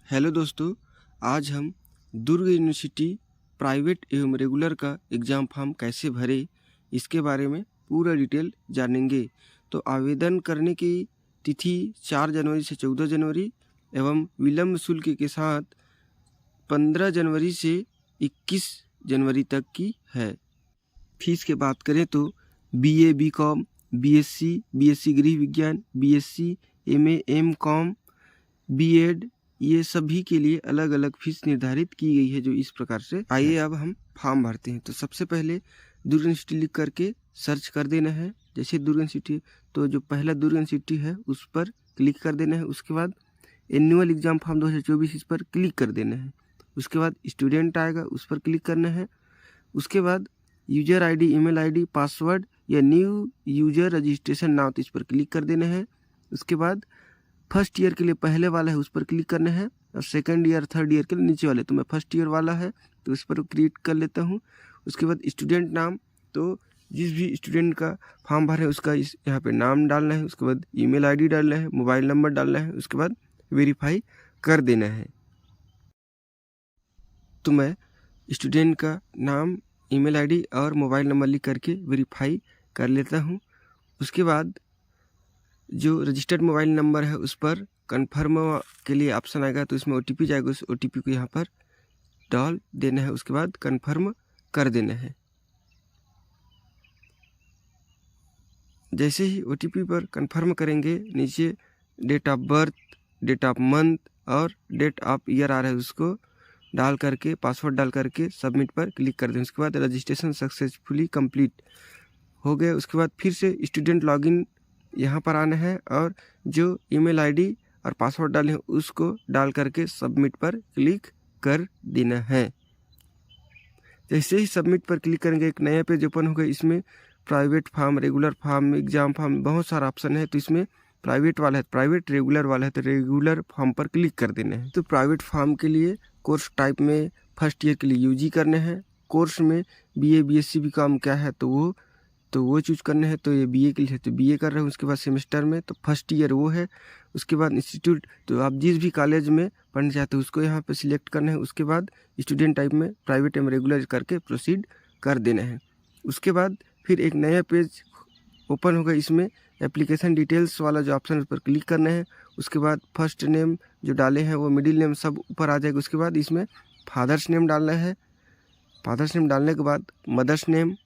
Hello दोस्तों, आज हम दुर्ग यूनिवर्सिटी प्राइवेट एवं रेगुलर का एग्ज़ाम फॉर्म कैसे भरें इसके बारे में पूरा डिटेल जानेंगे। तो आवेदन करने की तिथि 4 जनवरी से 14 जनवरी एवं विलम्ब शुल्क के साथ 15 जनवरी से 21 जनवरी तक की है। फीस की बात करें तो बीए, बीकॉम, बीएससी गृह विज्ञान, बीएससी, एमए, एमकॉम, बीएड, ये सभी के लिए अलग अलग फीस निर्धारित की गई है जो इस प्रकार से। आइए अब हम फॉर्म भरते हैं। तो सबसे पहले दुर्ग यूनिवर्सिटी लिख करके सर्च कर देना है। जैसे दुर्ग यूनिवर्सिटी, तो जो पहला दुर्ग यूनिवर्सिटी है उस पर क्लिक कर देना है। उसके बाद एनुअल एग्जाम फॉर्म 2024 इस पर क्लिक कर देना है। उसके बाद स्टूडेंट आएगा, उस पर क्लिक करना है। उसके बाद user ID, email ID, password या न्यू यूजर रजिस्ट्रेशन नाउ, तो इस पर क्लिक कर देना है। उसके बाद फर्स्ट ईयर के लिए पहले वाला है उस पर क्लिक करना है, और सेकंड ईयर थर्ड ईयर के लिए नीचे वाले, तो मैं फर्स्ट ईयर वाला है तो उस पर क्लिक कर लेता हूँ। उसके बाद स्टूडेंट नाम, तो जिस भी स्टूडेंट का फॉर्म भरे उसका यहाँ पे नाम डालना है। उसके बाद ईमेल आईडी डालना है, मोबाइल नंबर डालना है। उसके बाद वेरीफाई कर देना है। तो मैं स्टूडेंट का नाम, ईमेल आईडी और मोबाइल नंबर लिख करके वेरीफाई कर लेता हूँ। उसके बाद जो रजिस्टर्ड मोबाइल नंबर है उस पर कन्फर्म के लिए ऑप्शन आएगा, तो इसमें ओटीपी जाएगा। उस ओटीपी को यहाँ पर डाल देना है। उसके बाद कन्फर्म कर देना है। जैसे ही ओटीपी पर कन्फर्म करेंगे, नीचे date of birth, date of month और डेट ऑफ ईयर आ रहा है, उसको डाल करके पासवर्ड डाल करके सबमिट पर क्लिक कर दें। उसके बाद रजिस्ट्रेशन सक्सेसफुली कंप्लीट हो गया। उसके बाद फिर से स्टूडेंट लॉगिन यहाँ पर आना है और जो ईमेल आईडी और पासवर्ड डाले हैं उसको डाल करके सबमिट पर क्लिक कर देना है। जैसे ही सबमिट पर क्लिक करेंगे एक नया पेज ओपन होगा। इसमें private form, regular form, exam form, बहुत सारा ऑप्शन है। तो इसमें प्राइवेट वाला है, प्राइवेट रेगुलर वाला है, तो रेगुलर फॉर्म पर क्लिक कर देना है। तो प्राइवेट फॉर्म के लिए कोर्स टाइप में फर्स्ट ईयर के लिए यूजी करना है। कोर्स में बीए, बीएससी, बीकॉम क्या है तो वो चूज करना है। तो ये बीए के लिए है तो बीए कर रहे हैं। उसके बाद सेमेस्टर में तो फर्स्ट ईयर वो है। उसके बाद इंस्टीट्यूट, तो आप जिस भी कॉलेज में पढ़ना चाहते हो उसको यहाँ पे सिलेक्ट करना है। उसके बाद स्टूडेंट टाइप में प्राइवेट एवं रेगुलर करके प्रोसीड कर देना है। उसके बाद फिर एक नया पेज ओपन होगा। इसमें एप्लीकेशन डिटेल्स वाला जो ऑप्शन है उस पर क्लिक करना है। उसके बाद फर्स्ट नेम जो डाले हैं वो मिडिल नेम सब ऊपर आ जाएगा। उसके बाद इसमें फादर्स नेम डालना है। फादर्स नेम डालने के बाद मदर्स नेम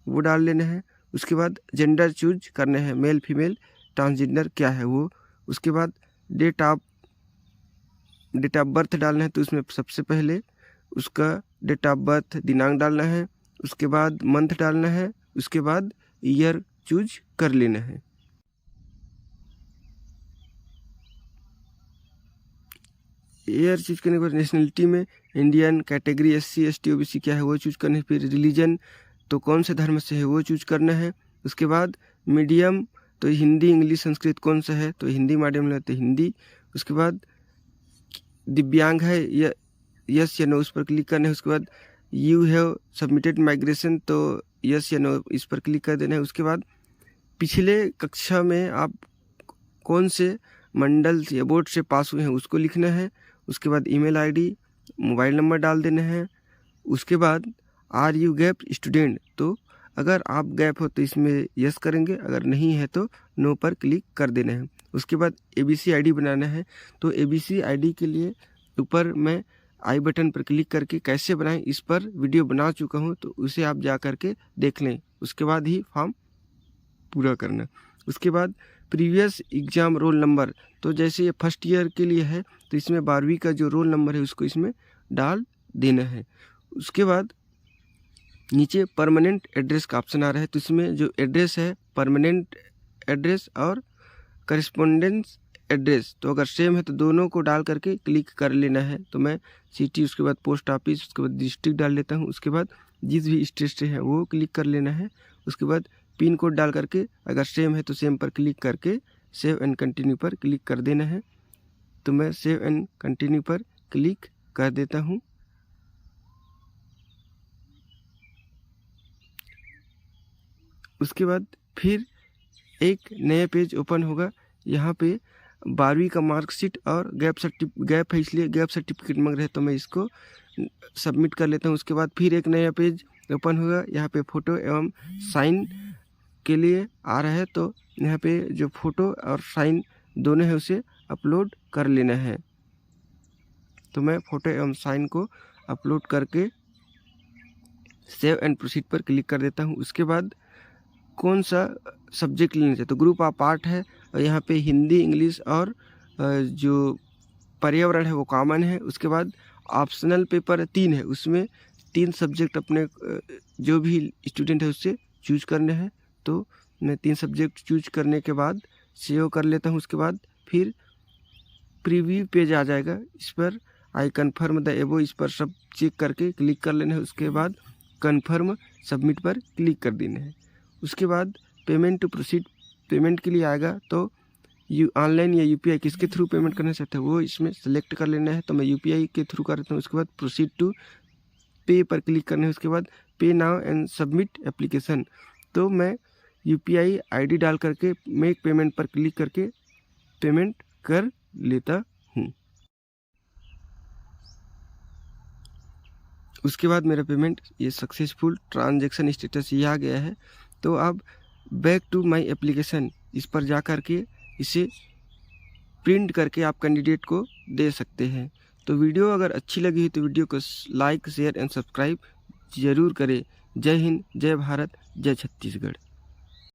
वो डाल लेना है। उसके बाद जेंडर चूज करना है, मेल फीमेल ट्रांसजेंडर क्या है वो। उसके बाद डेट ऑफ बर्थ डालना है, तो उसमें सबसे पहले उसका डेट ऑफ बर्थ दिनांक डालना है। उसके बाद मंथ डालना है। उसके बाद ईयर चूज कर लेना है। ईयर चूज करने के बाद नेशनलिटी में Indian, category SC ST OBC क्या है वो चूज करना है। फिर रिलीजन, तो कौन से धर्म से है वो चूज करना है। उसके बाद मीडियम, तो हिंदी, इंग्लिश, संस्कृत कौन सा है, तो हिंदी मीडियम में तो हिंदी। उसके बाद दिव्यांग है या यस या नो, उस पर क्लिक करना है। उसके बाद यू हैव सबमिटेड माइग्रेशन, तो यस या नो इस पर क्लिक कर देना है। उसके बाद पिछले कक्षा में आप कौन से मंडल या बोर्ड से पास हुए हैं उसको लिखना है। उसके बाद ईमेल आईडी, मोबाइल नंबर डाल देना है। उसके बाद आर यू गैप स्टूडेंट, तो अगर आप गैप हो तो इसमें यस करेंगे, अगर नहीं है तो नो पर क्लिक कर देना है। उसके बाद एबीसी आईडी बनाना है। तो एबीसी आईडी के लिए ऊपर मैं आई बटन पर क्लिक करके कैसे बनाएं इस पर वीडियो बना चुका हूं, तो उसे आप जा करके देख लें। उसके बाद ही फॉर्म पूरा करना। उसके बाद प्रीवियस एग्ज़ाम रोल नंबर, तो जैसे ये फर्स्ट ईयर के लिए है तो इसमें 12वीं का जो रोल नंबर है उसको इसमें डाल देना है। उसके बाद नीचे परमानेंट एड्रेस का ऑप्शन आ रहा है, तो इसमें जो एड्रेस है परमानेंट एड्रेस और करिस्पोंडेंस एड्रेस, तो अगर सेम है तो दोनों को डाल करके क्लिक कर लेना है। तो मैं सिटी, उसके बाद पोस्ट ऑफिस, उसके बाद डिस्ट्रिक्ट डाल लेता हूँ। उसके बाद जिस भी स्टेट से है वो क्लिक कर लेना है। उसके बाद पिन कोड डाल करके अगर सेम है तो सेम पर क्लिक करके सेव एंड कंटिन्यू पर क्लिक कर देना है। तो मैं सेव एंड कंटिन्यू पर क्लिक कर देता हूँ। उसके बाद फिर एक नया पेज ओपन होगा। यहाँ पे 12वीं का मार्कशीट और गैप है, इसलिए गैप सर्टिफिकेट मांग रहे हैं, तो मैं इसको सबमिट कर लेता हूँ। उसके बाद फिर एक नया पेज ओपन होगा, यहाँ पे फ़ोटो एवं साइन के लिए आ रहा है, तो यहाँ पे जो फ़ोटो और साइन दोनों है उसे अपलोड कर लेना है। तो मैं फ़ोटो एवं साइन को अपलोड करके सेव एंड प्रोसीड पर क्लिक कर देता हूँ। उसके बाद कौन सा सब्जेक्ट लेना चाहिए, तो ग्रुप ऑफ आर्ट है और यहाँ पे हिंदी, इंग्लिश और जो पर्यावरण है वो कॉमन है। उसके बाद ऑप्शनल पेपर 3 है, उसमें 3 सब्जेक्ट अपने जो भी स्टूडेंट है उससे चूज करने हैं। तो मैं 3 सब्जेक्ट चूज करने के बाद सेव कर लेता हूँ। उसके बाद फिर प्रीव्यू पेज आ जाएगा, इस पर आई कन्फर्म द एबो, इस पर सब चेक करके क्लिक कर लेना है। उसके बाद कन्फर्म सबमिट पर क्लिक कर देना है। उसके बाद पेमेंट टू प्रोसीड, पेमेंट के लिए आएगा, तो ऑनलाइन या यूपीआई किसके थ्रू पेमेंट करना चाहते हैं वो इसमें सेलेक्ट कर लेना है। तो मैं यूपीआई के थ्रू करता हूँ। उसके बाद प्रोसीड टू पे पर क्लिक करना है। उसके बाद पे नाउ एंड सबमिट एप्लीकेशन, तो मैं यूपीआई आईडी डाल करके मेक पेमेंट पर क्लिक करके पेमेंट कर लेता हूँ। उसके बाद मेरा पेमेंट ये सक्सेसफुल ट्रांजैक्शन स्टेटस ये आ गया है। तो अब बैक टू माय एप्लीकेशन, इस पर जा कर के इसे प्रिंट करके आप कैंडिडेट को दे सकते हैं। तो वीडियो अगर अच्छी लगी है तो वीडियो को लाइक, शेयर एंड सब्सक्राइब ज़रूर करें। जय हिंद, जय भारत, जय छत्तीसगढ़।